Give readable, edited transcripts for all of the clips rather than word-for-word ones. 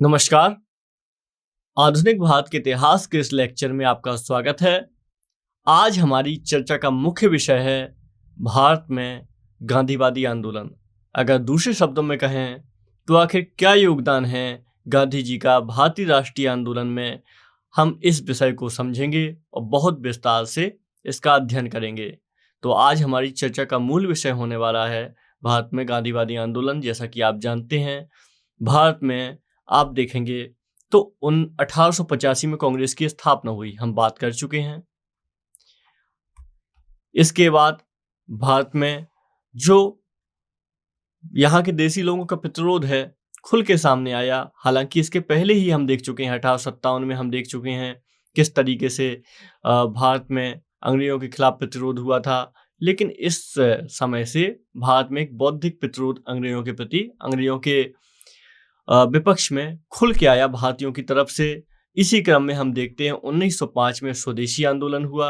नमस्कार। आधुनिक भारत के इतिहास के इस लेक्चर में आपका स्वागत है। आज हमारी चर्चा का मुख्य विषय है भारत में गांधीवादी आंदोलन। अगर दूसरे शब्दों में कहें तो आखिर क्या योगदान है गांधी जी का भारतीय राष्ट्रीय आंदोलन में, हम इस विषय को समझेंगे और बहुत विस्तार से इसका अध्ययन करेंगे। तो आज हमारी चर्चा का मूल विषय होने वाला है भारत में गांधीवादी आंदोलन। जैसा कि आप जानते हैं, भारत में आप देखेंगे तो 1885 में कांग्रेस की स्थापना हुई, हम बात कर चुके हैं। इसके बाद भारत में जो यहाँ के देसी लोगों का प्रतिरोध है खुल के सामने आया। हालांकि इसके पहले ही हम देख चुके हैं, 1857 में हम देख चुके हैं किस तरीके से भारत में अंग्रेजों के खिलाफ प्रतिरोध हुआ था। लेकिन इस समय से भारत में एक बौद्धिक प्रतिरोध अंग्रेजों के प्रति, अंग्रेजों के विपक्ष में खुल के आया भारतीयों की तरफ से। इसी क्रम में हम देखते हैं 1905 में स्वदेशी आंदोलन हुआ।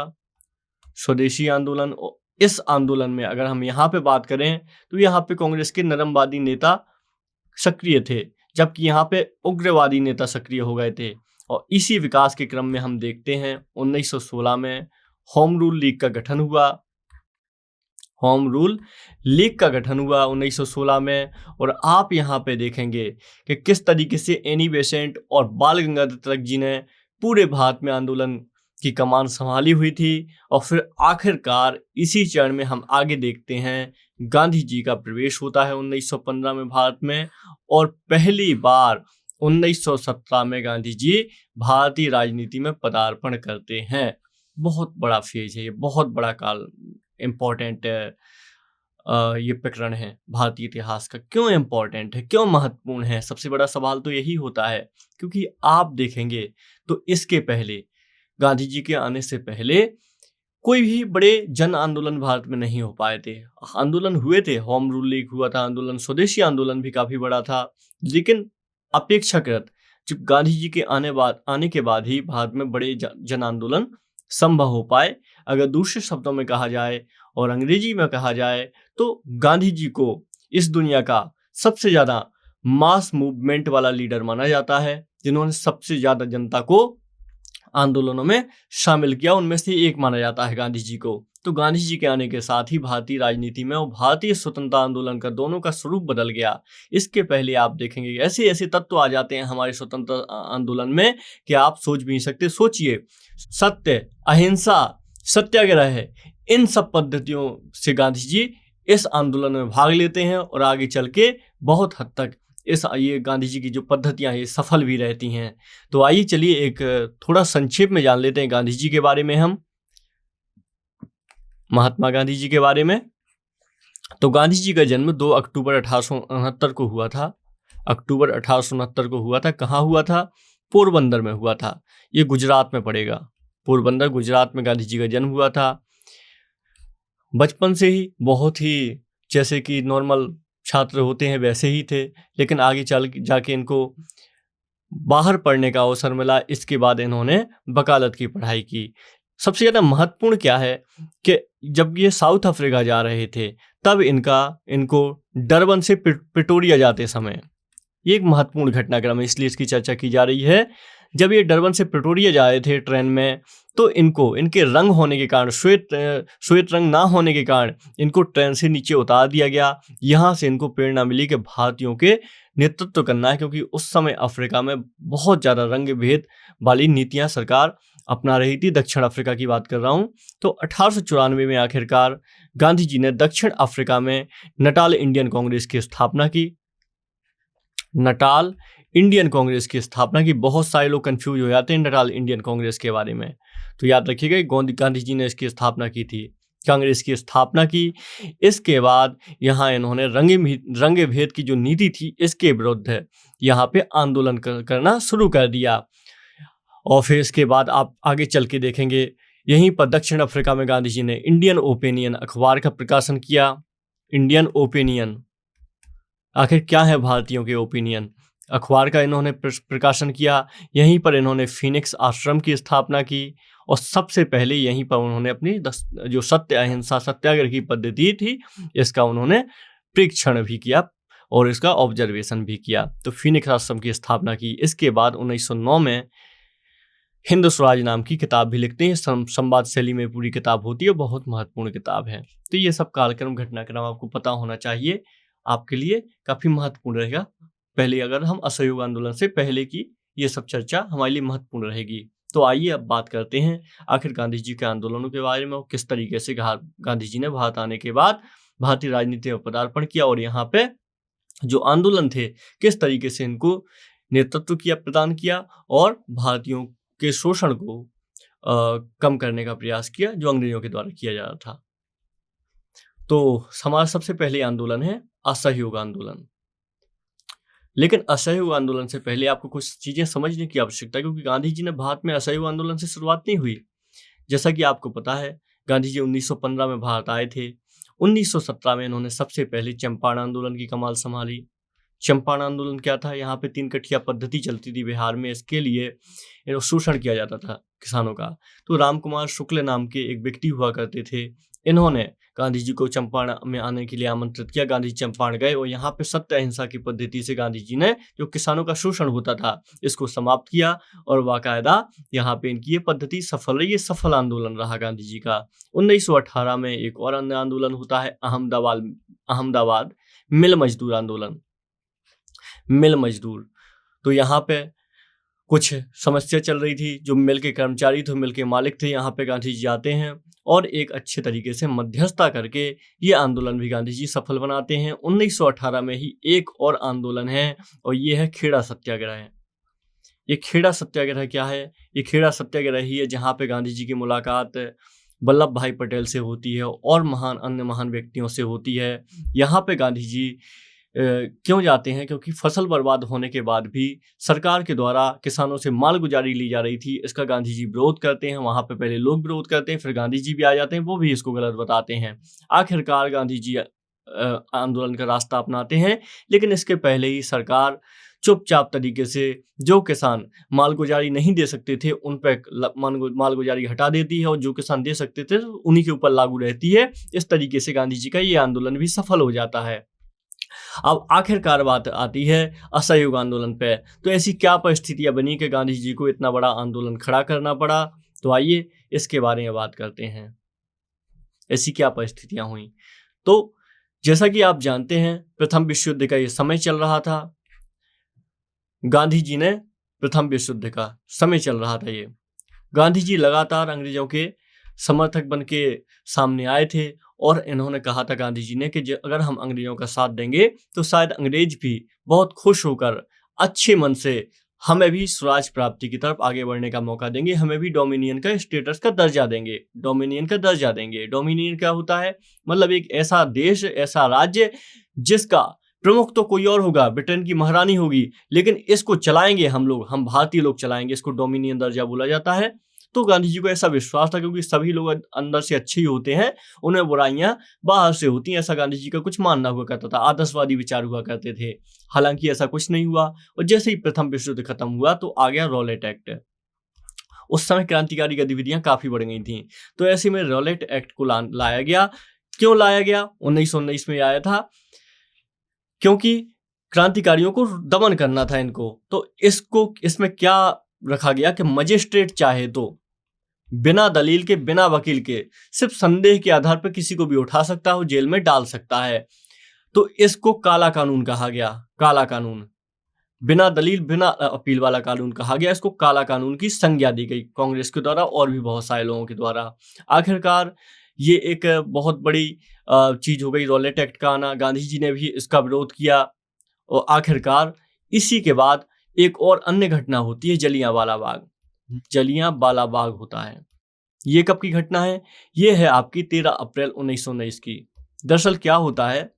स्वदेशी आंदोलन, इस आंदोलन में अगर हम यहाँ पे बात करें तो यहाँ पे कांग्रेस के नरमवादी नेता सक्रिय थे, जबकि यहाँ पे उग्रवादी नेता सक्रिय हो गए थे। और इसी विकास के क्रम में हम देखते हैं 1916 में होम रूल लीग का गठन हुआ। होम रूल लीग का गठन हुआ 1916 में। और आप यहाँ पे देखेंगे कि किस तरीके से एनी बेसेंट और बाल गंगाधर तिलक जी ने पूरे भारत में आंदोलन की कमान संभाली हुई थी। और फिर आखिरकार इसी चरण में हम आगे देखते हैं गांधी जी का प्रवेश होता है 1915 में भारत में। और पहली बार 1917 में गांधी जी भारतीय राजनीति में पदार्पण करते हैं। बहुत बड़ा फेज है ये, बहुत बड़ा काल, इम्पोर्टेंट ये प्रकरण है भारतीय इतिहास का। क्यों इम्पोर्टेंट है, क्यों महत्वपूर्ण है? सबसे बड़ा सवाल तो यही होता है क्योंकि आप देखेंगे तो इसके पहले, गांधी जी के आने से पहले कोई भी बड़े जन आंदोलन भारत में नहीं हो पाए थे। आंदोलन हुए थे, होम रूल लीग हुआ था आंदोलन, स्वदेशी आंदोलन भी काफी बड़ा था, लेकिन अपेक्षाकृत जब गांधी जी के आने के बाद ही भारत में बड़े जन आंदोलन संभव हो पाए। अगर दूसरे शब्दों में कहा जाए और अंग्रेजी में कहा जाए तो गांधी जी को इस दुनिया का सबसे ज्यादा मास मूवमेंट वाला लीडर माना जाता है, जिन्होंने सबसे ज्यादा जनता को आंदोलनों में शामिल किया, उनमें से एक माना जाता है गांधी जी को। तो गांधी जी के आने के साथ ही भारतीय राजनीति में और भारतीय स्वतंत्रता आंदोलन का दोनों का स्वरूप बदल गया। इसके पहले आप देखेंगे ऐसे ऐसे तत्व आ जाते हैं हमारे स्वतंत्रता आंदोलन में कि आप सोच भी नहीं सकते। सोचिए, सत्य, अहिंसा, सत्याग्रह है, इन सब पद्धतियों से गांधी जी इस आंदोलन में भाग लेते हैं और आगे चल के बहुत हद तक ये गांधी जी की जो पद्धतियां हैं सफल भी रहती हैं। तो आइए चलिए एक थोड़ा संक्षेप में जान लेते हैं गांधी जी के बारे में, हम महात्मा गांधी जी के बारे में। तो गांधी जी का जन्म 2 अक्टूबर 1869 को हुआ था। अक्टूबर 1869 को हुआ था। कहाँ हुआ था? पोरबंदर में हुआ था। ये गुजरात में पड़ेगा। पोरबंदर गुजरात में गांधी जी का जन्म हुआ था। बचपन से ही बहुत ही जैसे कि नॉर्मल छात्र होते हैं वैसे ही थे, लेकिन आगे चल जाके इनको बाहर पढ़ने का अवसर मिला। इसके बाद इन्होंने वकालत की पढ़ाई की। सबसे ज़्यादा महत्वपूर्ण क्या है कि जब ये साउथ अफ्रीका जा रहे थे तब इनको डरबन से प्रिटोरिया जाते समय, ये एक महत्वपूर्ण घटनाक्रम है इसलिए इसकी चर्चा की जा रही है। जब ये डरबन से प्रिटोरिया जा रहे थे ट्रेन में तो इनके रंग होने के कारण, श्वेत रंग ना होने के कारण इनको ट्रेन से नीचे उतार दिया गया। यहाँ से इनको प्रेरणा मिली कि भारतीयों के नेतृत्व करना है, क्योंकि उस समय अफ्रीका में बहुत ज़्यादा रंग भेद वाली नीतियाँ सरकार अपना रही थी। दक्षिण अफ्रीका की बात कर रहा हूँ। तो 1894 में आखिरकार गांधी जी ने दक्षिण अफ्रीका में नटाल इंडियन कांग्रेस की स्थापना की। नटाल इंडियन कांग्रेस की स्थापना की। बहुत सारे लोग कंफ्यूज हो जाते हैं नटाल इंडियन कांग्रेस के बारे में, तो याद रखिएगा गांधी जी ने इसकी स्थापना की थी, कांग्रेस की स्थापना की। इसके बाद यहाँ इन्होंने रंग भेद की जो नीति थी इसके विरुद्ध यहाँ पे आंदोलन करना शुरू कर दिया। और फिर इसके बाद आप आगे चल के देखेंगे यहीं पर दक्षिण अफ्रीका में गांधी जी ने इंडियन ओपिनियन अखबार का प्रकाशन किया। इंडियन ओपिनियन, आखिर क्या है भारतीयों के ओपिनियन, अखबार का इन्होंने प्रकाशन किया। यहीं पर इन्होंने फीनिक्स आश्रम की स्थापना की और सबसे पहले यहीं पर उन्होंने अपनी जो सत्य अहिंसा सत्याग्रह की पद्धति थी इसका उन्होंने परीक्षण भी किया। और इसका ऑब्जर्वेशन भी किया। तो फीनिक्स आश्रम की स्थापना की। इसके बाद 1909 में हिंद स्वराज नाम की किताब भी लिखते हैं। संवाद शैली में पूरी किताब होती है, बहुत महत्वपूर्ण किताब है। तो ये सब कालक्रम घटनाक्रम आपको पता होना चाहिए, आपके लिए काफी महत्वपूर्ण रहेगा। पहले अगर हम असहयोग आंदोलन से पहले की ये सब चर्चा हमारे लिए महत्वपूर्ण रहेगी। तो आइए अब बात करते हैं आखिर गांधी जी के आंदोलनों के बारे में और किस तरीके से गांधी जी ने भारत आने के बाद भारतीय राजनीति में पदार्पण किया और यहाँ पे जो आंदोलन थे किस तरीके से इनको नेतृत्व किया, प्रदान किया और भारतीयों के शोषण को कम करने का प्रयास किया जो अंग्रेजों के द्वारा किया जा रहा था। तो हमारा सबसे पहले आंदोलन है असहयोग आंदोलन। लेकिन असहयोग आंदोलन से पहले आपको कुछ चीजें समझने की आवश्यकता है, क्योंकि गांधी जी ने भारत में असहयोग आंदोलन से शुरुआत नहीं हुई। जैसा कि आपको पता है, गांधी जी 1915 में भारत आए थे। 1917 में इन्होंने सबसे पहले चंपारण आंदोलन की कमान संभाली। चंपारण आंदोलन क्या था? यहाँ पे 3 कठिया पद्धति चलती थी बिहार में। इसके लिए शोषण किया जाता था किसानों का। तो राम कुमार शुक्ल नाम के एक व्यक्ति हुआ करते थे। इन्होंने गांधी जी को चंपारण में आने के लिए आमंत्रित किया। गांधी जी चंपारण गए और यहाँ पे सत्य अहिंसा की पद्धति से गांधी जी ने जो किसानों का शोषण होता था इसको समाप्त किया और बाकायदा यहाँ पे इनकी ये पद्धति सफल रही। ये सफल आंदोलन रहा गांधी जी का। 1918 में एक और अन्य आंदोलन होता है अहमदाबाद मिल मजदूर आंदोलन। मिल मजदूर, तो यहाँ पे कुछ समस्या चल रही थी। जो मिल के कर्मचारी थे, मिल के मालिक थे, यहाँ पे गांधी जी आते हैं और एक अच्छे तरीके से मध्यस्थता करके ये आंदोलन भी गांधी जी सफल बनाते हैं। 1918 में ही एक और आंदोलन है और ये है खेड़ा सत्याग्रह। ये खेड़ा सत्याग्रह क्या है? ये खेड़ा सत्याग्रह ही है जहाँ पे गांधी जी की मुलाकात वल्लभ भाई पटेल से होती है और अन्य महान व्यक्तियों से होती है। यहाँ पे गांधी जी क्यों जाते हैं? क्योंकि फसल बर्बाद होने के बाद भी सरकार के द्वारा किसानों से मालगुजारी ली जा रही थी। इसका गांधी जी विरोध करते हैं। वहां पे पहले लोग विरोध करते हैं, फिर गांधी जी भी आ जाते हैं, वो भी इसको गलत बताते हैं। आखिरकार गांधी जी आंदोलन का रास्ता अपनाते हैं, लेकिन इसके पहले ही सरकार चुपचाप तरीके से जो किसान मालगुजारी नहीं दे सकते थे उन पर मालगुजारी हटा देती है और जो किसान दे सकते थे उन्हीं के ऊपर लागू रहती है। इस तरीके से गांधी जी का ये आंदोलन भी सफल हो जाता है। अब आखिरकार बात आती है असहयोग आंदोलन पे। तो ऐसी क्या परिस्थितियां बनी कि गांधी जी को इतना बड़ा आंदोलन खड़ा करना पड़ा? तो आइए इसके बारे में बात करते हैं। ऐसी क्या परिस्थितियां हुई? तो जैसा कि आप जानते हैं, प्रथम विश्व युद्ध का ये समय चल रहा था। गांधी जी ने प्रथम विश्व युद्ध का समय चल रहा था। ये गांधी जी लगातार अंग्रेजों के समर्थक बन के सामने आए थे और इन्होंने कहा था गांधी जी ने कि अगर हम अंग्रेजों का साथ देंगे तो शायद अंग्रेज भी बहुत खुश होकर अच्छे मन से हमें भी स्वराज प्राप्ति की तरफ आगे बढ़ने का मौका देंगे, हमें भी डोमिनियन का स्टेटस का दर्जा देंगे। डोमिनियन का दर्जा देंगे। डोमिनियन क्या होता है? मतलब एक ऐसा देश, ऐसा राज्य जिसका प्रमुख तो कोई और होगा, ब्रिटेन की महारानी होगी, लेकिन इसको चलाएंगे हम लोग, हम भारतीय लोग चलाएंगे। इसको डोमिनियन दर्जा बोला जाता है। तो गांधी जी को ऐसा विश्वास था, क्योंकि सभी लोग अंदर से अच्छे ही होते हैं, उन्हें बुराइयां बाहर से होती हैं, ऐसा गांधी जी का कुछ मानना हुआ करता था। आदर्शवादी विचार हुआ करते थे। हालांकि ऐसा कुछ नहीं हुआ और जैसे ही प्रथम विश्व युद्ध खत्म हुआ तो आ गया रॉलेट एक्ट। उस समय क्रांतिकारी गतिविधियां काफी बढ़ गई थी। तो ऐसे में रॉलेट एक्ट को लाया गया। क्यों लाया गया? 1919 में आया था, क्योंकि क्रांतिकारियों को दमन करना था इनको। तो इसमें क्या रखा गया कि मजिस्ट्रेट चाहे तो बिना दलील के, बिना वकील के, सिर्फ संदेह के आधार पर किसी को भी उठा सकता है, जेल में डाल सकता है। तो इसको काला कानून कहा गया। काला कानून, बिना दलील, बिना अपील वाला कानून कहा गया। इसको काला कानून की संज्ञा दी गई कांग्रेस के द्वारा और भी बहुत सारे लोगों के द्वारा। आखिरकार ये एक बहुत बड़ी चीज हो गई रॉलेट एक्ट का आना। गांधी जी ने भी इसका विरोध किया और आखिरकार इसी के बाद एक और अन्य घटना होती है, जलियांवाला बाग। जलियांवाला बाग होता है। ये कब की घटना है? ये है आपकी 13 अप्रैल 1919 की। दरअसल क्या होता है,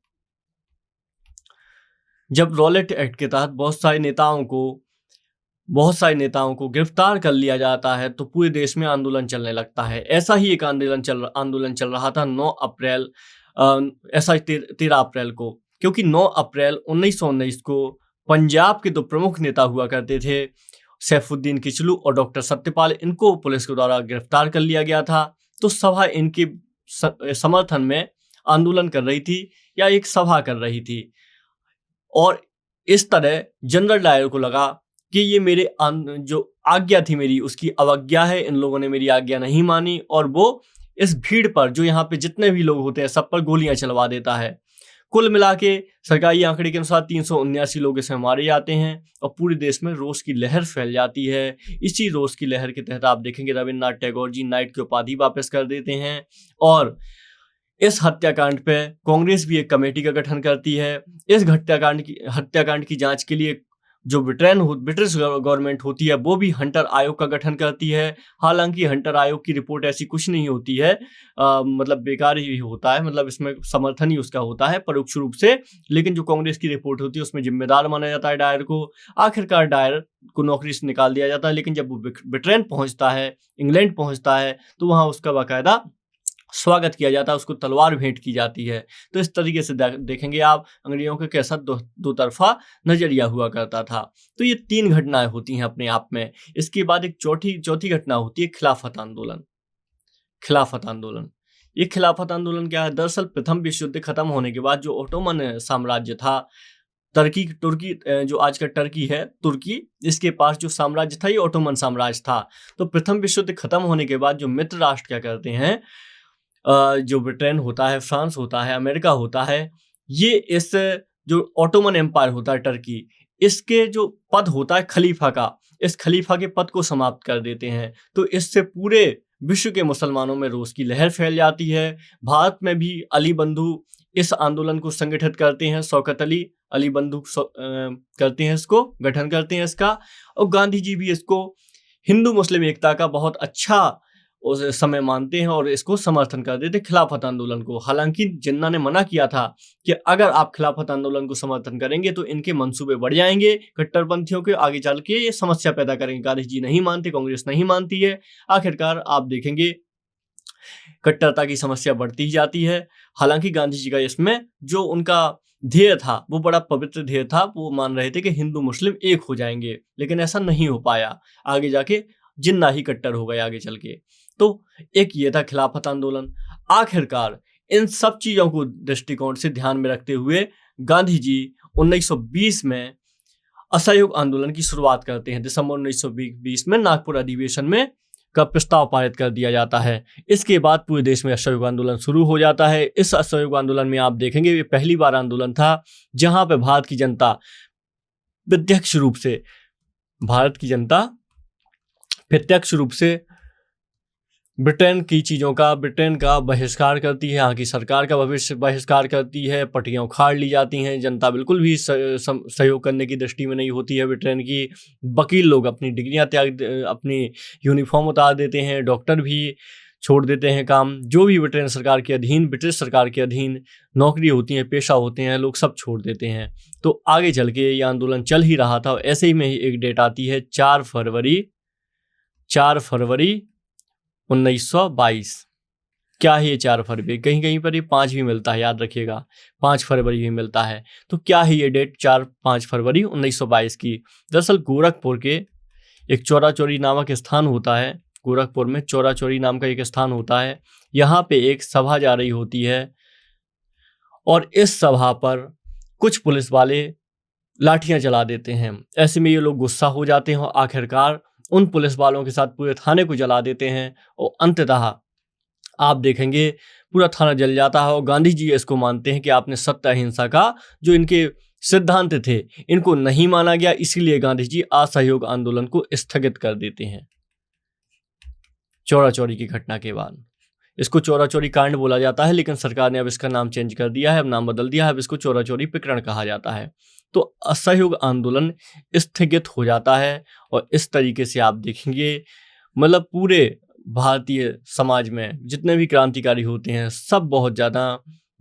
जब रॉलेट एक्ट के तहत बहुत सारे नेताओं को गिरफ्तार कर लिया जाता है तो पूरे देश में आंदोलन चलने लगता है। ऐसा ही एक आंदोलन चल रहा था 9 अप्रैल, ऐसा 13 अप्रैल को, क्योंकि 9 अप्रैल 1919 को पंजाब के दो प्रमुख नेता हुआ करते थे, सैफुद्दीन किचलू और डॉक्टर सत्यपाल, इनको पुलिस के द्वारा गिरफ्तार कर लिया गया था। तो सभा इनके समर्थन में आंदोलन कर रही थी या एक सभा कर रही थी और इस तरह जनरल डायर को लगा कि ये मेरे जो आज्ञा थी मेरी उसकी अवज्ञा है, इन लोगों ने मेरी आज्ञा नहीं मानी, और वो इस भीड़ पर, जो यहाँ पे जितने भी लोग होते हैं, सब पर गोलियां चलवा देता है। कुल मिला के सरकारी आंकड़े के अनुसार 379 लोग इसमें मारे जाते हैं और पूरे देश में रोष की लहर फैल जाती है। इसी रोष की लहर के तहत आप देखेंगे रविन्द्रनाथ टैगोर जी नाइट की उपाधि वापस कर देते हैं और इस हत्याकांड पे कांग्रेस भी एक कमेटी का गठन करती है। इस हत्याकांड की जांच के लिए जो ब्रिटिश गवर्नमेंट होती है वो भी हंटर आयोग का गठन करती है। हालांकि हंटर आयोग की रिपोर्ट ऐसी कुछ नहीं होती है, मतलब बेकार ही होता है, मतलब इसमें समर्थन ही उसका होता है परोक्ष रूप से, लेकिन जो कांग्रेस की रिपोर्ट होती है उसमें जिम्मेदार माना जाता है डायर को। आखिरकार डायर को नौकरी से निकाल दिया जाता है, लेकिन जब वो ब्रिटेन पहुंचता है, इंग्लैंड पहुंचता है, तो वहां उसका बाकायदा स्वागत किया जाता है, उसको तलवार भेंट की जाती है। तो इस तरीके से देखेंगे आप अंग्रेजों के कैसा दो तरफा नजरिया हुआ करता था। तो ये 3 घटनाएं होती हैं अपने आप में। इसके बाद एक चौथी घटना होती है खिलाफत आंदोलन। खिलाफत आंदोलन, ये खिलाफत आंदोलन क्या है? दरअसल प्रथम विश्व युद्ध खत्म होने के बाद जो ओटोमन साम्राज्य था, तुर्की जो आज का टर्की है, तुर्की, इसके पास जो साम्राज्य था ये ओटोमन साम्राज्य था। तो प्रथम विश्व युद्ध खत्म होने के बाद जो मित्र राष्ट्र क्या करते हैं, जो ब्रिटेन होता है, फ्रांस होता है, अमेरिका होता है, ये इस जो ओटोमन एम्पायर होता है टर्की, इसके जो पद होता है खलीफा का, इस खलीफा के पद को समाप्त कर देते हैं। तो इससे पूरे विश्व के मुसलमानों में रोष की लहर फैल जाती है। भारत में भी अली बंधु इस आंदोलन को संगठित करते हैं, शौकत अली बंधु करते हैं, इसको गठन करते हैं इसका, और गांधी जी भी इसको हिंदू मुस्लिम एकता का बहुत अच्छा उस समय मानते हैं और इसको समर्थन कर देते खिलाफत आंदोलन को। हालांकि जिन्ना ने मना किया था कि अगर आप खिलाफत आंदोलन को समर्थन करेंगे तो इनके मंसूबे बढ़ जाएंगे, कट्टरपंथियों के आगे चल के ये समस्या पैदा करेंगे। गांधी जी नहीं मानते, कांग्रेस नहीं मानती है। आखिरकार आप देखेंगे कट्टरता की समस्या बढ़ती ही जाती है। हालांकि गांधी जी का इसमें जो उनका ध्येय था वो बड़ा पवित्र ध्येय था, वो मान रहे थे कि हिंदू मुस्लिम एक हो जाएंगे, लेकिन ऐसा नहीं हो पाया। आगे जाके जिन्ना ही कट्टर हो गए आगे चल के। तो एक ये था खिलाफत आंदोलन। आखिरकार इन सब चीजों को दृष्टिकोण से ध्यान में रखते हुए गांधी जी 1920 में असहयोग आंदोलन की शुरुआत करते हैं। दिसंबर 1920 में नागपुर अधिवेशन में का प्रस्ताव पारित कर दिया जाता है। इसके बाद पूरे देश में असहयोग आंदोलन शुरू हो जाता है। इस असहयोग आंदोलन में आप देखेंगे ये पहली बार आंदोलन था जहां पे भारत की जनता प्रत्यक्ष रूप से ब्रिटेन का बहिष्कार करती है, यहाँ की सरकार का बहिष्कार करती है, पटियां उखाड़ ली जाती हैं, जनता बिल्कुल भी सहयोग करने की दृष्टि में नहीं होती है ब्रिटेन की। वकील लोग अपनी डिग्रियां अपनी यूनिफॉर्म उतार देते हैं, डॉक्टर भी छोड़ देते हैं काम, जो भी ब्रिटिश सरकार के अधीन नौकरी होती है, पेशा होते हैं, लोग सब छोड़ देते हैं। तो आगे चल के ये आंदोलन चल ही रहा था। ऐसे ही में एक डेट आती है 4 फरवरी 1922। क्या है ये 4 फरवरी? कहीं कहीं पर ये 5 भी मिलता है, याद रखिएगा, 5 फरवरी भी मिलता है। तो क्या है ये डेट 4-5 फरवरी 1922 की? दरअसल गोरखपुर के एक चौरा चौरी नामक स्थान होता है, गोरखपुर में चौरा चौरी नाम का एक स्थान होता है। यहाँ पे एक सभा जा रही होती है और इस सभा पर कुछ पुलिस वाले लाठियां चला देते हैं। ऐसे में ये लोग गुस्सा हो जाते हैं और आखिरकार उन पुलिस वालों के साथ पूरे थाने को जला देते हैं और अंततः आप देखेंगे पूरा थाना जल जाता है। और गांधी जी इसको मानते हैं कि आपने सत्य अहिंसा का जो इनके सिद्धांत थे इनको नहीं माना गया, इसीलिए गांधी जी असहयोग आंदोलन को स्थगित कर देते हैं। चौरा चौरी की घटना के बाद इसको चौरा चौरी कांड बोला जाता है, लेकिन सरकार ने अब इसका नाम चेंज कर दिया है, अब नाम बदल दिया है, अब इसको चौरा चौरी प्रकरण कहा जाता है। तो असहयोग आंदोलन स्थगित हो जाता है और इस तरीके से आप देखेंगे मतलब पूरे भारतीय समाज में जितने भी क्रांतिकारी होते हैं सब बहुत ज़्यादा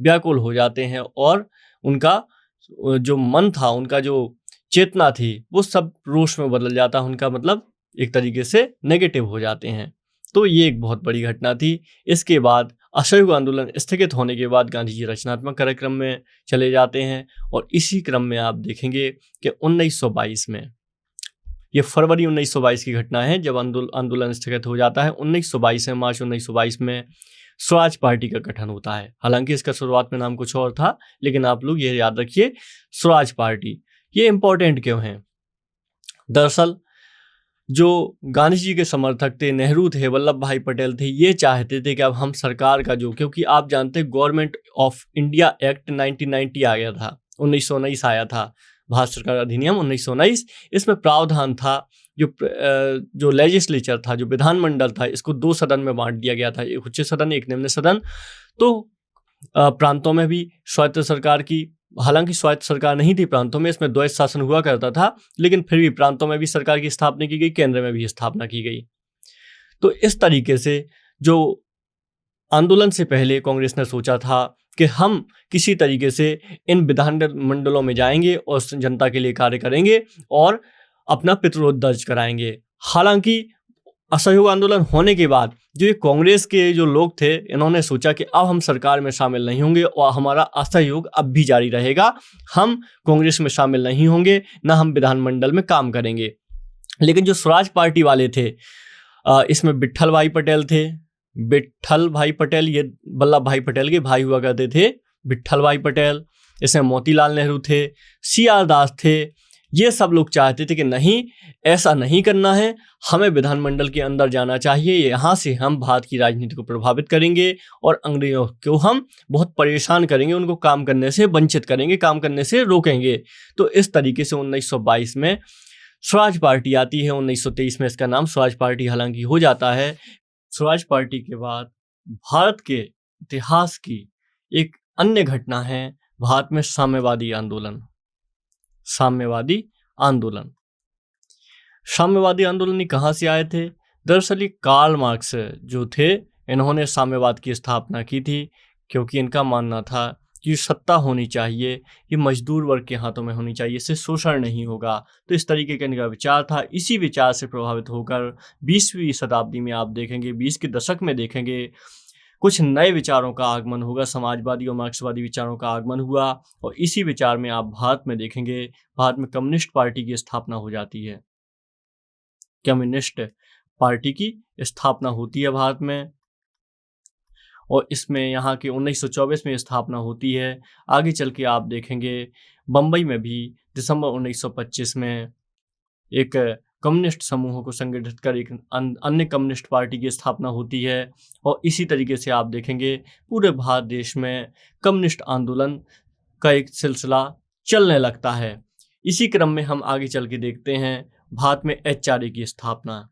व्याकुल हो जाते हैं और उनका जो मन था, उनका जो चेतना थी, वो सब रोष में बदल जाता है। उनका मतलब एक तरीके से नेगेटिव हो जाते हैं। तो ये एक बहुत बड़ी घटना थी। इसके बाद असहयोग आंदोलन स्थगित होने के बाद गांधी जी रचनात्मक कार्यक्रम में चले जाते हैं और इसी क्रम में आप देखेंगे कि 1922 में, ये फरवरी 1922 की घटना है जब आंदोलन स्थगित हो जाता है। 1922 में, मार्च 1922 में स्वराज पार्टी का गठन होता है। हालांकि इसका शुरुआत में नाम कुछ और था, लेकिन आप लोग ये याद रखिए, स्वराज पार्टी। ये इंपॉर्टेंट क्यों है? दरअसल जो गांधी जी के समर्थक थे, नेहरू थे, वल्लभ भाई पटेल थे, ये चाहते थे कि अब हम सरकार का जो, क्योंकि आप जानते हैं गवर्नमेंट ऑफ इंडिया एक्ट 1990 आ गया था, 1919 आया था, भारत सरकार अधिनियम 1919। इसमें प्रावधान था, जो लेजिस्लेचर था, जो विधानमंडल था, इसको 2 सदन में बांट दिया गया था, एक उच्च सदन, एक निम्न सदन। तो प्रांतों में भी स्वायत्त सरकार की, हालांकि स्वायत्त सरकार नहीं थी प्रांतों में, इसमें द्वैत शासन हुआ करता था, लेकिन फिर भी प्रांतों में भी सरकार की स्थापना की गई, केंद्र में भी स्थापना की गई। तो इस तरीके से जो आंदोलन से पहले कांग्रेस ने सोचा था कि हम किसी तरीके से इन विधान मंडलों में जाएंगे और जनता के लिए कार्य करेंगे और अपना प्रतिरोध दर्ज कराएंगे। हालांकि असहयोग आंदोलन होने के बाद जो ये कांग्रेस के जो लोग थे, इन्होंने सोचा कि अब हम सरकार में शामिल नहीं होंगे और हमारा असहयोग अब भी जारी रहेगा, हम कांग्रेस में शामिल नहीं होंगे, ना हम विधानमंडल में काम करेंगे। लेकिन जो स्वराज पार्टी वाले थे, इसमें विट्ठल भाई पटेल थे। विट्ठल भाई पटेल ये वल्लभ भाई पटेल के भाई हुआ करते थे, विट्ठल भाई पटेल। इसमें मोतीलाल नेहरू थे, CR दास थे। ये सब लोग चाहते थे कि नहीं, ऐसा नहीं करना है, हमें विधानमंडल के अंदर जाना चाहिए, यहाँ से हम भारत की राजनीति को प्रभावित करेंगे और अंग्रेजों को हम बहुत परेशान करेंगे, उनको काम करने से वंचित करेंगे, काम करने से रोकेंगे। तो इस तरीके से 1922 में स्वराज पार्टी आती है। 1923 में इसका नाम स्वराज पार्टी हालांकि हो जाता है। स्वराज पार्टी के बाद भारत के इतिहास की एक अन्य घटना है भारत में साम्यवादी आंदोलन। साम्यवादी आंदोलन, साम्यवादी आंदोलन कहाँ से आए थे? दरअसल कार्ल मार्क्स जो थे, इन्होंने साम्यवाद की स्थापना की थी, क्योंकि इनका मानना था कि सत्ता होनी चाहिए, ये मजदूर वर्ग के हाथों में होनी चाहिए, इससे शोषण नहीं होगा। तो इस तरीके का इनका विचार था। इसी विचार से प्रभावित होकर 20वीं शताब्दी में आप देखेंगे, 20 के दशक में देखेंगे, कुछ नए विचारों का आगमन होगा, समाजवादी और मार्क्सवादी विचारों का आगमन हुआ। और इसी विचार में आप भारत में देखेंगे, भारत में कम्युनिस्ट पार्टी की स्थापना हो जाती है। कम्युनिस्ट पार्टी की स्थापना होती है भारत में, और इसमें यहाँ के 1924 में स्थापना होती है। आगे चल के आप देखेंगे बम्बई में भी दिसंबर 1925 में एक कम्युनिस्ट समूहों को संगठित कर एक अन्य कम्युनिस्ट पार्टी की स्थापना होती है। और इसी तरीके से आप देखेंगे पूरे भारत देश में कम्युनिस्ट आंदोलन का एक सिलसिला चलने लगता है। इसी क्रम में हम आगे चल के देखते हैं भारत में HRA की स्थापना।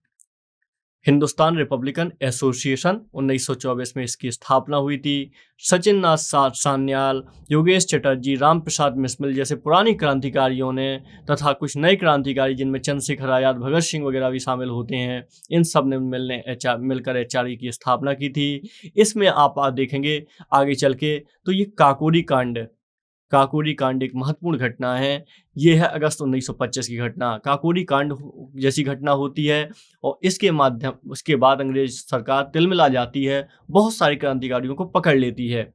हिंदुस्तान रिपब्लिकन एसोसिएशन 1924 में इसकी स्थापना हुई थी। सचिन नाथ सान्याल, योगेश चटर्जी, राम प्रसाद बिस्मिल जैसे पुरानी क्रांतिकारियों ने, तथा कुछ नए क्रांतिकारी जिनमें चंद्रशेखर आजाद, भगत सिंह वगैरह भी शामिल होते हैं, इन सब ने मिलकर HRA की स्थापना की थी। इसमें आप देखेंगे आगे चल के तो ये काकोरी कांड एक महत्वपूर्ण घटना है। ये है अगस्त 1925 की घटना। काकोरी कांड जैसी घटना होती है और उसके बाद अंग्रेज सरकार तिलमिला जाती है, बहुत सारे क्रांतिकारियों को पकड़ लेती है।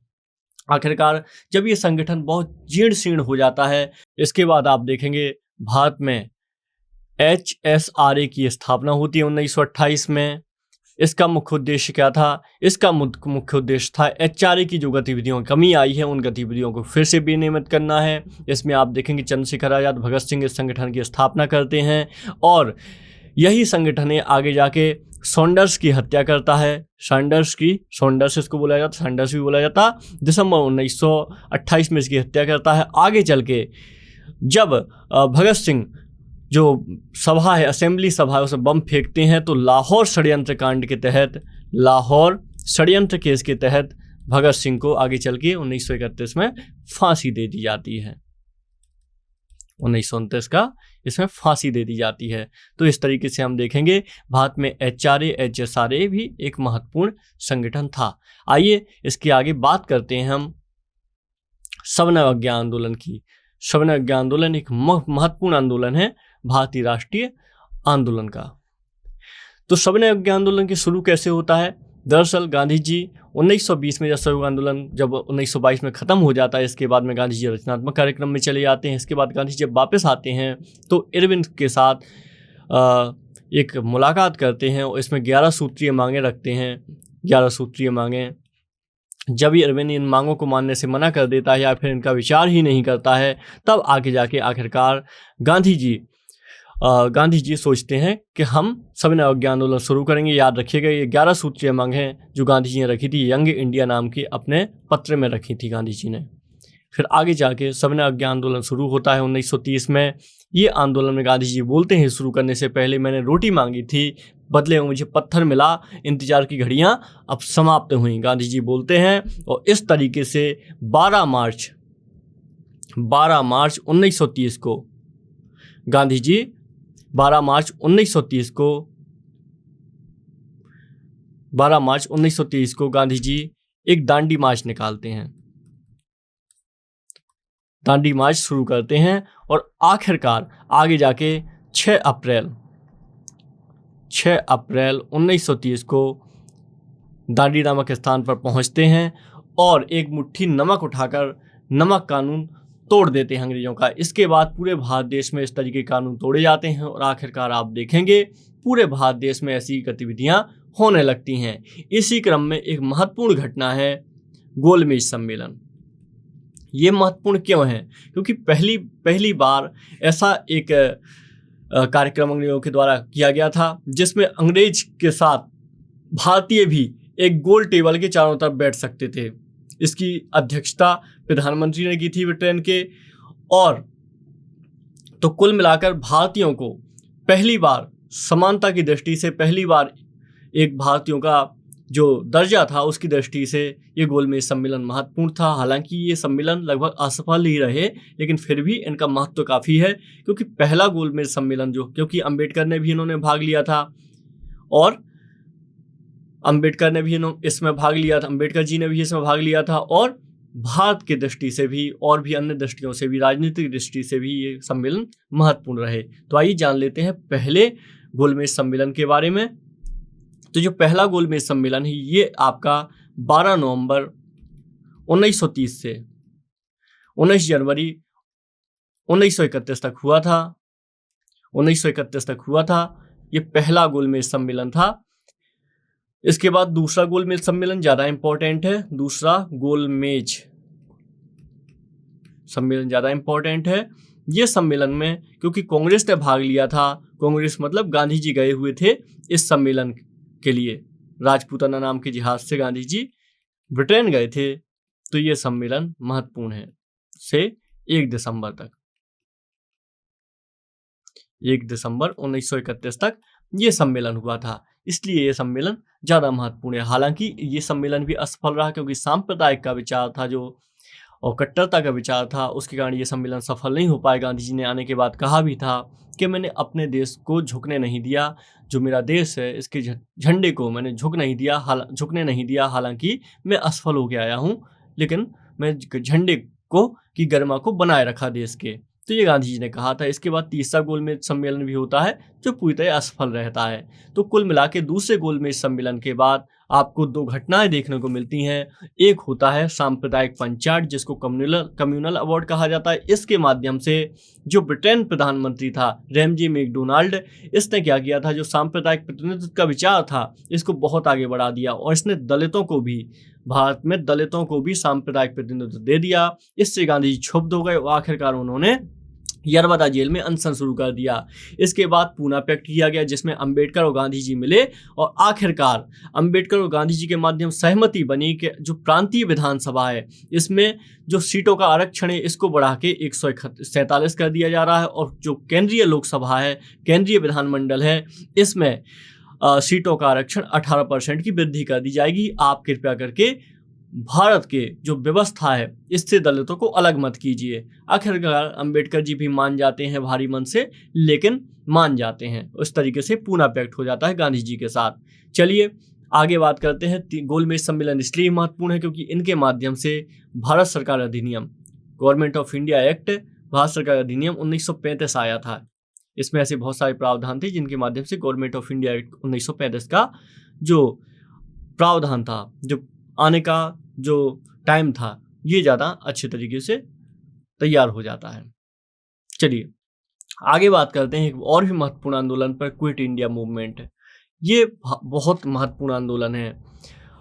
आखिरकार जब ये संगठन बहुत जीर्ण शीर्ण हो जाता है, इसके बाद आप देखेंगे भारत में HSRA की स्थापना होती है 1928 में। इसका मुख्य उद्देश्य क्या था? इसका मुख्य उद्देश्य था HRA की जो गतिविधियों में कमी आई है, उन गतिविधियों को फिर से विनियमित करना है। इसमें आप देखेंगे चंद्रशेखर आजाद, भगत सिंह इस संगठन की स्थापना करते हैं, और यही संगठन आगे जाके सॉन्डर्स की हत्या करता है। सॉन्डर्स इसको बोला जाता, सॉन्डर्स भी बोला जाता। दिसंबर 1928 में इसकी हत्या करता है। आगे चल के जब भगत सिंह जो सभा है, असेंबली सभा है, उसमें बम फेंकते हैं, तो लाहौर षड्यंत्र कांड के तहत, लाहौर षड्यंत्र केस के तहत भगत सिंह को आगे चल के 1931 में फांसी दे दी जाती है। 1929 का इसमें फांसी दे दी जाती है। तो इस तरीके से हम देखेंगे भारत में HSRA भी एक महत्वपूर्ण संगठन था। आइए इसके आगे बात करते हैं हम सविनय अवज्ञा आंदोलन की। सविनय अवज्ञा आंदोलन एक महत्वपूर्ण आंदोलन है भारतीय राष्ट्रीय आंदोलन का। तो सविनय अवज्ञा आंदोलन की शुरू कैसे होता है? दरअसल गांधी जी 1920 में जब असहयोग आंदोलन जब 1922 में ख़त्म हो जाता है, इसके बाद में गांधी जी रचनात्मक कार्यक्रम में चले जाते हैं। इसके बाद गांधी जी जब वापस आते हैं तो इरविन के साथ एक मुलाकात करते हैं और इसमें 11 सूत्रीय मांगें रखते हैं। 11 सूत्रीय मांगें जब इरविन इन मांगों को मानने से मना कर देता है या फिर इनका विचार ही नहीं करता है, तब आगे जाके आखिरकार गांधी जी सोचते हैं कि हम सविनय अवज्ञा आंदोलन शुरू करेंगे। याद रखिएगा, ये 11 सूत्रीय मांग हैं जो गांधी जी ने रखी थी, यंग इंडिया नाम की अपने पत्र में रखी थी गांधी जी ने। फिर आगे जाके सविनय अवज्ञा आंदोलन शुरू होता है 1930 में। ये आंदोलन में गांधी जी बोलते हैं, शुरू करने से पहले मैंने रोटी मांगी थी, बदले में मुझे पत्थर मिला, इंतजार की घड़ियां अब समाप्त हुई, गांधी जी बोलते हैं। और इस तरीके से 12 मार्च 1930 को गांधी जी 12 मार्च 1930 को गांधी जी एक दांडी मार्च निकालते हैं, दांडी मार्च शुरू करते हैं। और आखिरकार आगे जाके 6 अप्रैल 1930 को दांडी नामक स्थान पर पहुंचते हैं और एक मुट्ठी नमक उठाकर नमक कानून तोड़ देते हैं अंग्रेजों का। इसके बाद पूरे भारत देश में इस तरीके के कानून तोड़े जाते हैं और आखिरकार आप देखेंगे पूरे भारत देश में ऐसी गतिविधियां होने लगती हैं। इसी क्रम में एक महत्वपूर्ण घटना है गोलमेज सम्मेलन। ये महत्वपूर्ण क्यों है? क्योंकि पहली बार ऐसा एक कार्यक्रम अंग्रेजों के द्वारा किया गया था जिसमें अंग्रेज के साथ भारतीय भी एक गोल टेबल के चारों तरफ बैठ सकते थे। इसकी अध्यक्षता प्रधानमंत्री ने की थी ब्रिटेन के। और तो कुल मिलाकर भारतीयों को पहली बार समानता की दृष्टि से पहली बार एक भारतीयों का जो दर्जा था उसकी दृष्टि से ये गोलमेज सम्मेलन महत्वपूर्ण था। हालांकि ये सम्मेलन लगभग असफल ही रहे, लेकिन फिर भी इनका महत्व काफ़ी है क्योंकि पहला गोलमेज सम्मेलन क्योंकि अम्बेडकर ने भी इन्होंने भाग लिया था और अम्बेडकर जी ने भी इसमें भाग लिया था और भारत की दृष्टि से भी और भी अन्य दृष्टियों से भी, राजनीतिक दृष्टि से भी ये सम्मेलन महत्वपूर्ण रहे। तो आइए जान लेते हैं पहले गोलमेज सम्मेलन के बारे में। तो जो पहला गोलमेज सम्मेलन है ये आपका 12 नवंबर 1930 से 19 जनवरी 1931 तक हुआ था। ये पहला गोलमेज सम्मेलन था। इसके बाद दूसरा गोलमेज सम्मेलन ज़्यादा इंपॉर्टेंट है। ये सम्मेलन में क्योंकि कांग्रेस ने भाग लिया था, कांग्रेस मतलब गांधी जी गए हुए थे इस सम्मेलन के लिए, राजपूताना नाम के जहाज से गांधी जी ब्रिटेन गए थे। तो ये सम्मेलन महत्वपूर्ण है से 1 दिसंबर तक, 1 दिसंबर 1931 तक ये सम्मेलन हुआ था, इसलिए ये सम्मेलन ज़्यादा महत्वपूर्ण है। हालांकि ये सम्मेलन भी असफल रहा क्योंकि सांप्रदायिक का विचार था और कट्टरता का विचार था, उसके कारण ये सम्मेलन सफल नहीं हो पाया। गांधी जी ने आने के बाद कहा भी था कि मैंने अपने देश को झुकने नहीं दिया, जो मेरा देश है इसके झंडे को मैंने झुकने नहीं दिया। हालांकि मैं असफल होकर आया हूँ, लेकिन मैं झंडे की गरिमा को बनाए रखा देश के। तो ये गांधी जी ने कहा था। इसके बाद तीसरा गोलमेज सम्मेलन भी होता है जो पूरी तरह असफल रहता है। तो कुल मिला के दूसरे गोलमेज सम्मेलन के बाद आपको 2 घटनाएं देखने को मिलती हैं। एक होता है सांप्रदायिक पंचायत, जिसको कम्युनल अवार्ड कहा जाता है। इसके माध्यम से जो ब्रिटेन प्रधानमंत्री था रैमजी मैकडोनाल्ड, इसने क्या किया था, जो सांप्रदायिक प्रतिनिधित्व का विचार था इसको बहुत आगे बढ़ा दिया और इसने भारत में दलितों को भी सांप्रदायिक प्रतिनिधित्व दे दिया। इससे गांधी जी क्षुब्ध हो गए और आखिरकार उन्होंने यरवदा जेल में अनशन शुरू कर दिया। इसके बाद पूना पैक्ट किया गया जिसमें अंबेडकर और गांधी जी मिले और आखिरकार अंबेडकर और गांधी जी के माध्यम सहमति बनी कि जो प्रांतीय विधानसभा है इसमें जो सीटों का आरक्षण है इसको बढ़ा के 147 कर दिया जा रहा है और जो केंद्रीय लोकसभा है, केंद्रीय विधानमंडल है, इसमें सीटों का आरक्षण 18% की वृद्धि कर दी जाएगी। आप कृपया करके भारत के जो व्यवस्था है इससे दलितों को अलग मत कीजिए। आखिरकार अंबेडकर जी भी मान जाते हैं भारी मन से, लेकिन मान जाते हैं। उस तरीके से पूना पैक्ट हो जाता है गांधी जी के साथ। चलिए आगे बात करते हैं। गोलमेज सम्मेलन इसलिए महत्वपूर्ण है क्योंकि इनके माध्यम से भारत सरकार अधिनियम, government of India act, Bharat सरकार अधिनियम 1935 आया था। इसमें ऐसे बहुत सारे प्रावधान थे जिनके माध्यम से गवर्नमेंट ऑफ इंडिया एक्ट 1935 का जो प्रावधान था, जो आने का जो टाइम था, ये ज़्यादा अच्छे तरीके से तैयार हो जाता है। चलिए आगे बात करते हैं एक और भी महत्वपूर्ण आंदोलन पर, क्विट इंडिया मूवमेंट। ये बहुत महत्वपूर्ण आंदोलन है।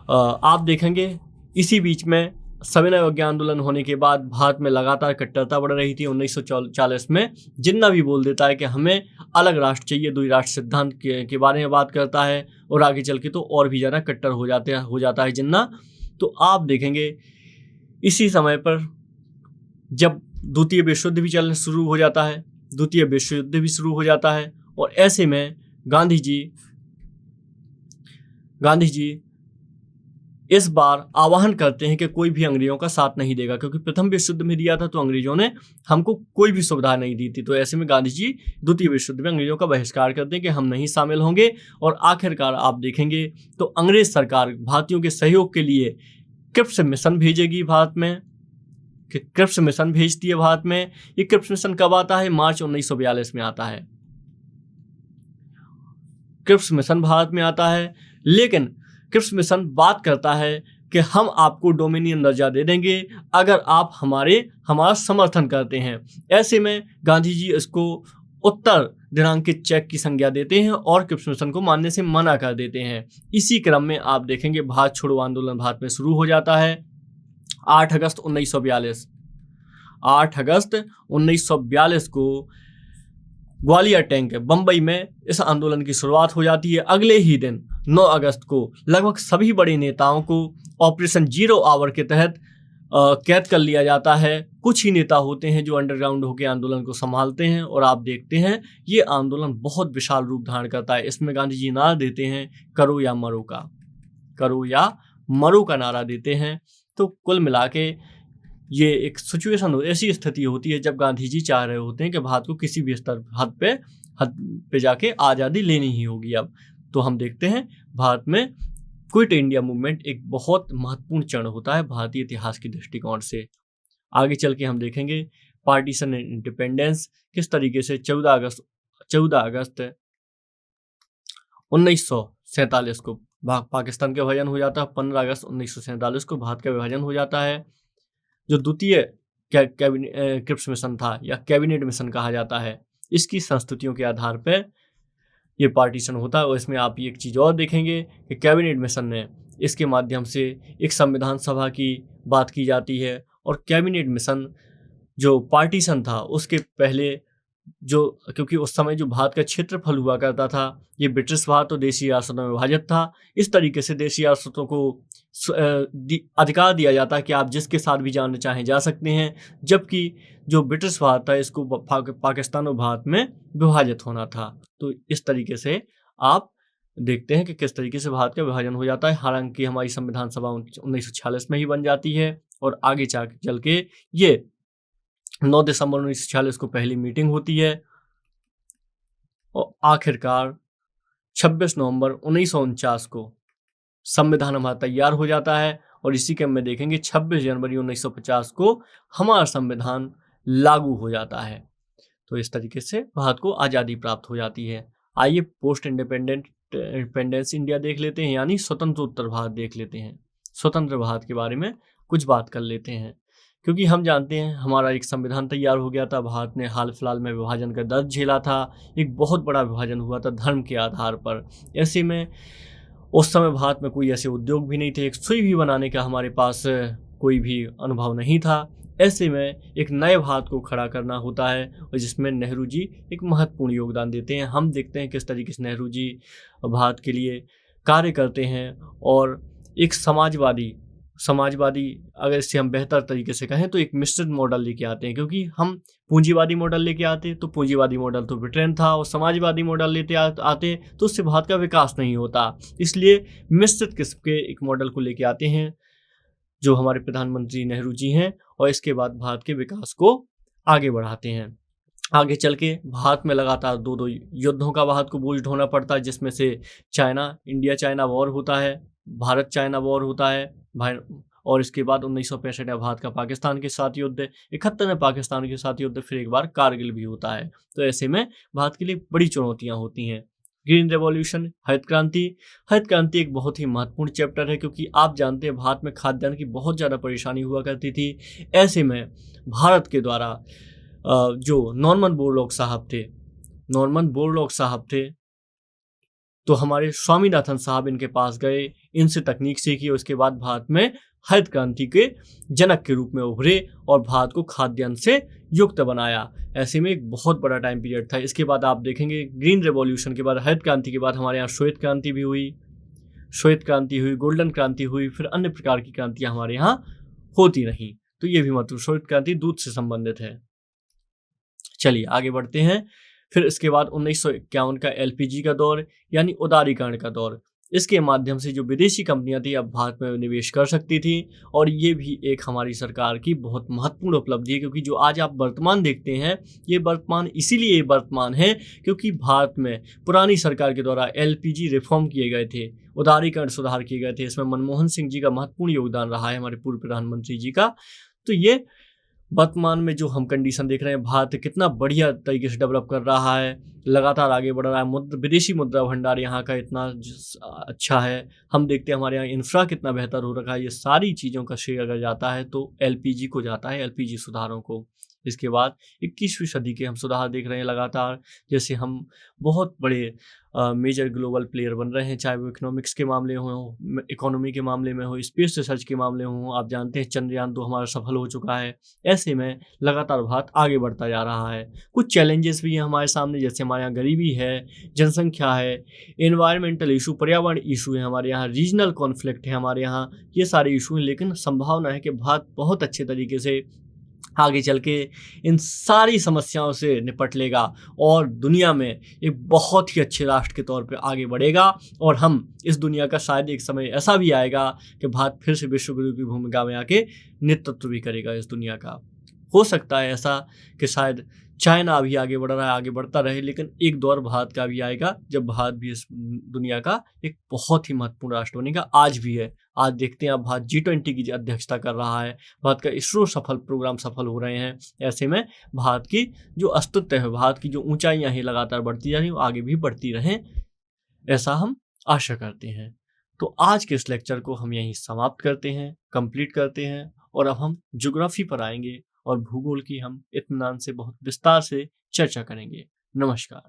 आप देखेंगे इसी बीच में सविनय अवज्ञा आंदोलन होने के बाद भारत में लगातार कट्टरता बढ़ रही थी। 1940 में जिन्ना भी बोल देता है कि हमें अलग राष्ट्र चाहिए, द्विराष्ट्र सिद्धांत के बारे में बात करता है, और आगे चल के तो और भी ज़्यादा कट्टर हो जाता है जिन्ना। तो आप देखेंगे इसी समय पर जब द्वितीय विश्व युद्ध भी चलना शुरू हो जाता है, द्वितीय विश्व युद्ध भी शुरू हो जाता है, और ऐसे में गांधी जी इस बार आह्वान करते हैं कि कोई भी अंग्रेजों का साथ नहीं देगा, क्योंकि प्रथम विश्व युद्ध में दिया था तो अंग्रेजों ने हमको कोई भी सुविधा नहीं दी थी। तो ऐसे में गांधी जी द्वितीय विश्व युद्ध में अंग्रेजों का बहिष्कार करते हैं कि हम नहीं शामिल होंगे। और आखिरकार आप देखेंगे तो अंग्रेज सरकार भारतीयों के सहयोग के लिए क्रिप्स मिशन भेजेगी भारत में, कि क्रिप्स मिशन भेजती है भारत में। ये क्रिप्स मिशन कब आता है? मार्च 1942 में आता है। क्रिप्स मिशन भारत में आता है, लेकिन क्रिप्स मिशन बात करता है कि हम आपको डोमिनियन दर्जा दे देंगे अगर आप हमारा समर्थन करते हैं। ऐसे में गांधी जी इसको उत्तर दिनांकित चेक की संज्ञा देते हैं और क्रिप्स मिशन को मानने से मना कर देते हैं। इसी क्रम में आप देखेंगे भारत छोड़ो आंदोलन भारत में शुरू हो जाता है। 8 अगस्त 1942 को ग्वालियर टैंक बंबई में इस आंदोलन की शुरुआत हो जाती है। अगले ही दिन 9 अगस्त को लगभग सभी बड़े नेताओं को ऑपरेशन 0 आवर के तहत कैद कर लिया जाता है। कुछ ही नेता होते हैं जो अंडरग्राउंड होकर आंदोलन को संभालते हैं, और आप देखते हैं ये आंदोलन बहुत विशाल रूप धारण करता है। इसमें गांधी जी नारा देते हैं करो या मरो का नारा देते हैं। तो कुल मिला के ये एक सिचुएशन ऐसी स्थिति होती है जब गांधी जी चाह रहे होते हैं कि भारत को किसी भी स्तर हद पे जाके आज़ादी लेनी ही होगी अब। तो हम देखते हैं भारत में क्विट इंडिया मूवमेंट एक बहुत महत्वपूर्ण चरण होता है भारतीय इतिहास की दृष्टिकोण से। आगे चल के हम देखेंगे पार्टीशन एंड इंडिपेंडेंस किस तरीके से 14 अगस्त 1947 को पाकिस्तान का विभाजन हो जाता है। 15 अगस्त 1947 को भारत का विभाजन हो जाता है। जो द्वितीय क्रिप्स मिशन था या कैबिनेट मिशन कहा जाता है, इसकी संस्तुतियों के आधार पर ये पार्टीशन होता है। और इसमें आप एक चीज़ और देखेंगे कि कैबिनेट मिशन ने इसके माध्यम से एक संविधान सभा की बात की जाती है, और कैबिनेट मिशन जो पार्टीशन था उसके पहले क्योंकि उस समय जो भारत का क्षेत्रफल हुआ करता था ये ब्रिटिश भारत और देशी रियासतों में विभाजित था। इस तरीके से देशी रियासतों को अधिकार दिया जाता है कि आप जिसके साथ भी जाना चाहें जा सकते हैं, जबकि जो ब्रिटिश भारत था इसको पाकिस्तान और भारत में विभाजित होना था। तो इस तरीके से आप देखते हैं कि किस तरीके से भारत का विभाजन हो जाता है। हालांकि हमारी संविधान सभा 1946 में ही बन जाती है, और आगे चल के ये 9 दिसंबर 1946 को पहली मीटिंग होती है, और आखिरकार 26 नवंबर 1949 को संविधान हमारा तैयार हो जाता है। और इसी क्रम में देखेंगे 26 जनवरी 1950 को हमारा संविधान लागू हो जाता है। तो इस तरीके से भारत को आज़ादी प्राप्त हो जाती है। आइए पोस्ट इंडिपेंडेंस इंडिया देख लेते हैं, यानी स्वतंत्र उत्तर भारत देख लेते हैं। स्वतंत्र भारत के बारे में कुछ बात कर लेते हैं, क्योंकि हम जानते हैं हमारा एक संविधान तैयार हो गया था। भारत ने हाल फिलहाल में विभाजन का दर्द झेला था, एक बहुत बड़ा विभाजन हुआ था धर्म के आधार पर। ऐसे में उस समय भारत में कोई ऐसे उद्योग भी नहीं थे, एक सुई भी बनाने का हमारे पास कोई भी अनुभव नहीं था। ऐसे में एक नए भारत को खड़ा करना होता है, और जिसमें नेहरू जी एक महत्वपूर्ण योगदान देते हैं। हम देखते हैं किस तरीके से नेहरू जी भारत के लिए कार्य करते हैं, और एक समाजवादी अगर इसे हम बेहतर तरीके से कहें तो एक मिश्रित मॉडल लेके आते हैं। क्योंकि हम पूंजीवादी मॉडल लेके आते तो पूंजीवादी मॉडल तो ब्रिटेन था, और समाजवादी मॉडल लेते आते तो उससे भारत का विकास नहीं होता। इसलिए मिश्रित किस्म के एक मॉडल को लेके आते हैं जो हमारे प्रधानमंत्री नेहरू जी हैं, और इसके बाद भारत के विकास को आगे बढ़ाते हैं। आगे चल के भारत में लगातार 2 युद्धों का भारत को बोझ ढोना पड़ता है, जिसमें से इंडिया चाइना वॉर होता है, भारत चाइना वॉर होता है, और इसके बाद 1965 में भारत का पाकिस्तान के साथ युद्ध, 71 में पाकिस्तान के साथ युद्ध, फिर एक बार कारगिल भी होता है। तो ऐसे में भारत के लिए बड़ी चुनौतियां होती हैं। ग्रीन रेवोल्यूशन, हरित क्रांति एक बहुत ही महत्वपूर्ण चैप्टर है, क्योंकि आप जानते हैं भारत में खाद्यान्न की बहुत ज़्यादा परेशानी हुआ करती थी। ऐसे में भारत के द्वारा जो नॉर्मन बोरलॉग साहब थे तो हमारे स्वामीनाथन साहब इनके पास गए, इनसे तकनीक सीखी, और उसके बाद भारत में हरित क्रांति के जनक के रूप में उभरे और भारत को खाद्यान्न से युक्त बनाया। ऐसे में एक बहुत बड़ा टाइम पीरियड था। इसके बाद आप देखेंगे ग्रीन रेवोल्यूशन के बाद, हरित क्रांति के बाद हमारे यहाँ श्वेत क्रांति भी हुई, श्वेत क्रांति हुई, गोल्डन क्रांति हुई, फिर अन्य प्रकार की क्रांतियां हमारे यहाँ होती रहीं। तो ये भी मतलब श्वेत क्रांति दूध से संबंधित है। चलिए आगे बढ़ते हैं। फिर इसके बाद 1951 का एलपीजी का दौर यानी उदारीकरण का दौर। इसके माध्यम से जो विदेशी कंपनियां थी अब भारत में निवेश कर सकती थी, और ये भी एक हमारी सरकार की बहुत महत्वपूर्ण उपलब्धि है, क्योंकि जो आज आप वर्तमान देखते हैं ये वर्तमान इसीलिए वर्तमान है क्योंकि भारत में पुरानी सरकार के द्वारा एलपीजी रिफॉर्म किए गए थे, उदारीकरण सुधार किए गए थे। इसमें मनमोहन सिंह जी का महत्वपूर्ण योगदान रहा है, हमारे पूर्व प्रधानमंत्री जी का। तो ये वर्तमान में जो हम कंडीशन देख रहे हैं, भारत कितना बढ़िया तरीके से डेवलप कर रहा है, लगातार आगे बढ़ रहा है। विदेशी मुद्रा भंडार यहाँ का इतना अच्छा है, हम देखते हैं हमारे यहाँ इंफ्रा कितना बेहतर हो रखा है। ये सारी चीज़ों का श्रेय अगर जाता है तो एलपीजी को जाता है, एलपीजी सुधारों को। इसके बाद 21वीं सदी के हम सुधार देख रहे हैं लगातार, जैसे हम बहुत बड़े मेजर ग्लोबल प्लेयर बन रहे हैं, चाहे वो इकोनॉमिक्स के मामले हो, इकोनॉमी के मामले में हो, स्पेस रिसर्च के मामले हो। आप जानते हैं चंद्रयान 2 हमारा सफल हो चुका है। ऐसे में लगातार भारत आगे बढ़ता जा रहा है। कुछ चैलेंजेस भी हैं हमारे सामने, जैसे हमारे यहाँ गरीबी है, जनसंख्या है, एनवायरमेंटल इशू, पर्यावरण इशू है, हमारे यहाँ रीजनल कॉन्फ्लिक्ट है, हमारे यहाँ ये सारे इशू हैं। लेकिन संभावना है कि भारत बहुत अच्छे तरीके से आगे चल के इन सारी समस्याओं से निपट लेगा और दुनिया में एक बहुत ही अच्छे राष्ट्र के तौर पे आगे बढ़ेगा। और हम इस दुनिया का शायद एक समय ऐसा भी आएगा कि भारत फिर से विश्वगुरु की भूमिका में आके नेतृत्व भी करेगा इस दुनिया का। हो सकता है ऐसा कि शायद चाइना अभी आगे बढ़ रहा है, आगे बढ़ता रहे, लेकिन एक दौर भारत का भी आएगा जब भारत भी इस दुनिया का एक बहुत ही महत्वपूर्ण राष्ट्र बनेगा। आज भी है, आज देखते हैं आप भारत G20 की अध्यक्षता कर रहा है, भारत का इसरो प्रोग्राम सफल हो रहे हैं। ऐसे में भारत की जो अस्तित्व है, भारत की जो ऊंचाइयां हैं लगातार बढ़ती जा रही हैं, वो आगे भी बढ़ती रहें, ऐसा हम आशा करते हैं। तो आज के इस लेक्चर को हम यहीं समाप्त करते हैं, कंप्लीट करते हैं, और अब हम ज्योग्राफी पर आएंगे और भूगोल की हम इत्मीनान से बहुत विस्तार से चर्चा करेंगे। नमस्कार।